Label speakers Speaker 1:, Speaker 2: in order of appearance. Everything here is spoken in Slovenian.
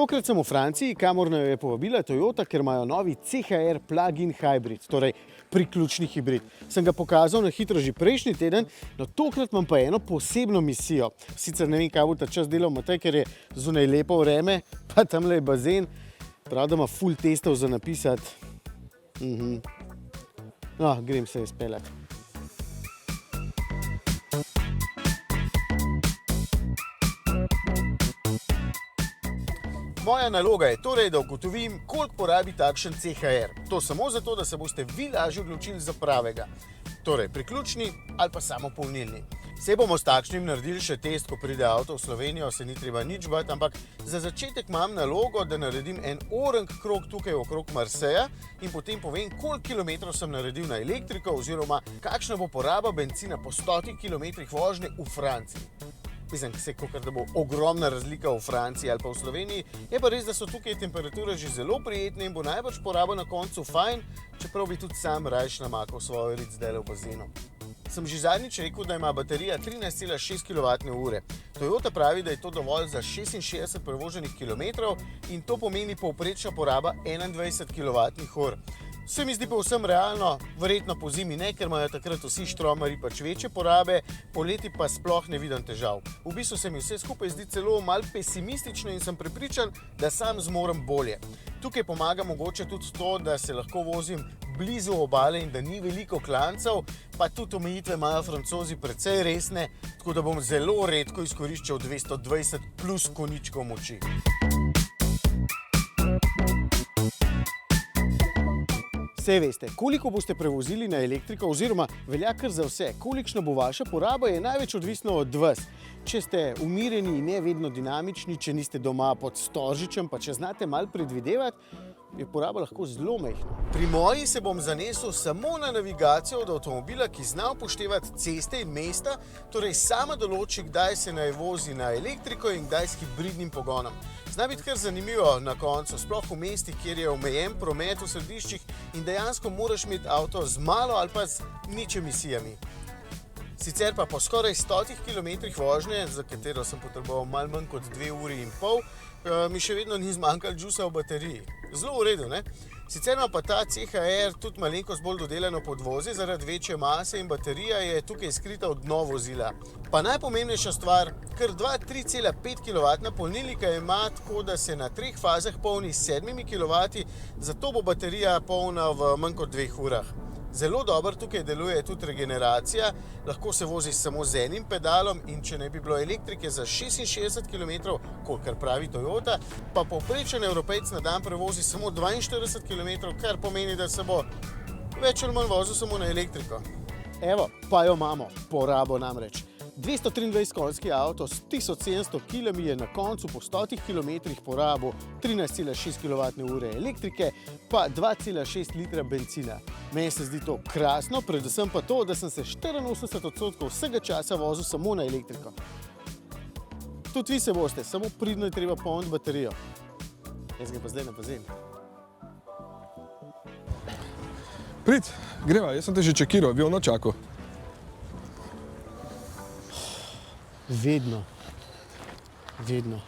Speaker 1: Tokrat sem v Franciji, kamor me je povabila Toyota, ker imajo novi CHR plug-in hybrid, torej priključni hibrid. Sem ga pokazal na hitro že prejšnji teden, no tokrat imam pa eno posebno misijo. Sicer ne vem, kaj bo ta čas delal Matej, ker je zunaj lepo vreme, pa tamle je bazen. Prav, da ima ful testov za napisati. No, grem se izpeljati. Moja naloga je torej, da ugotovim, koliko porabi takšen CHR. To samo zato, da se boste vi lažje odločili za pravega. Torej, priključni ali pa samopolnilni. Saj bomo s takšnim naredili še test, ko pride avto v Slovenijo, se ni treba nič bati, ampak za začetek imam nalogo, da naredim en orenk krog tukaj okrog Marseja in potem povem, koliko kilometrov sem naredil na elektriko oziroma kakšna bo poraba bencina po 100 kilometrih vožnje v Franciji. Mislim, da bo ogromna razlika v Franciji ali pa v Sloveniji. Je pa res, da so tukaj temperature že zelo prijetne in bo najbrž poraba na koncu fajn, čeprav bi tudi sam rajš namakal svojo rit zdajle v bazenu. Sem že zadnjič rekel, da ima baterija 13,6 kWh. Toyota pravi, da je to dovolj za 66 prevoženih kilometrov in to pomeni povprečna poraba 21 kWh. Se mi zdi pa vsem realno, verjetno po zimi ne, ker imajo takrat vsi štromarji pač večje porabe, poleti pa sploh ne vidim težav. V bistvu se mi vse skupaj zdi celo malo pesimistično in sem prepričan, da sam zmorem bolje. Tukaj pomaga mogoče tudi to, da se lahko vozim blizu obale in da ni veliko klancev, pa tudi omejitve imajo Francozi precej resne, tako da bom zelo redko izkoriščal 220 plus konjičkov moči. Saj veste, koliko boste prevozili na elektriko oziroma velja kar za vse, kolikšna bo vaša poraba, je največ odvisno od vas. Če ste umirjeni in ne vedno dinamični, če niste doma pod storžičem, pa če znate malo predvidevati, je poraba lahko zelo majhna. Pri moji se bom zanesel samo na navigacijo od avtomobila, ki zna upoštevati ceste in mesta, torej sama določi, kdaj se naj vozi na elektriko in kdaj s hibridnim pogonom. Zna biti kar zanimivo na koncu, sploh v mestih, kjer je omejen promet v središčih in dejansko moraš imeti avto z malo ali pa z nič emisijami. Sicer pa po skoraj 100 km vožnje, za katero sem potreboval malo manj kot 2,5 ure, mi še vedno ni zmanjkalo džusa v bateriji. Zelo v redu, ne? Sicer ima pa ta CHR tudi malenkost bolj dodelano podvozje zaradi večje mase in baterija je tukaj skrita v dno vozila. Pa najpomembnejša stvar, kar 3,5 kW polnilnika ima tako, da se na 3 fazah polni s 7 kW, zato bo baterija polna v manj kot 2 urah. Zelo dobro tukaj deluje tudi regeneracija, lahko se vozi samo z enim pedalom in če ne bi bilo elektrike za 66 km, kolikor pravi Toyota, pa povprečen Evropejec na dan prevozi samo 42 km, kar pomeni, da se bo več ali manj vozil samo na elektriko. Evo, pa jo imamo, porabo namreč. 223 konjski avto s 1700 kg je na koncu po 100 km porabil 13,6 kWh elektrike pa 2,6 litra bencina. Meni se zdi to krasno, predvsem pa to, da sem se 84% vsega časa vozil samo na elektriko. Tudi vi se boste, samo pridno je treba polniti baterijo. Jaz grem pa zdaj na bazen.
Speaker 2: Prid, greva, jaz sem te že čekiral, bil čakal.
Speaker 1: Vedno. Vedno.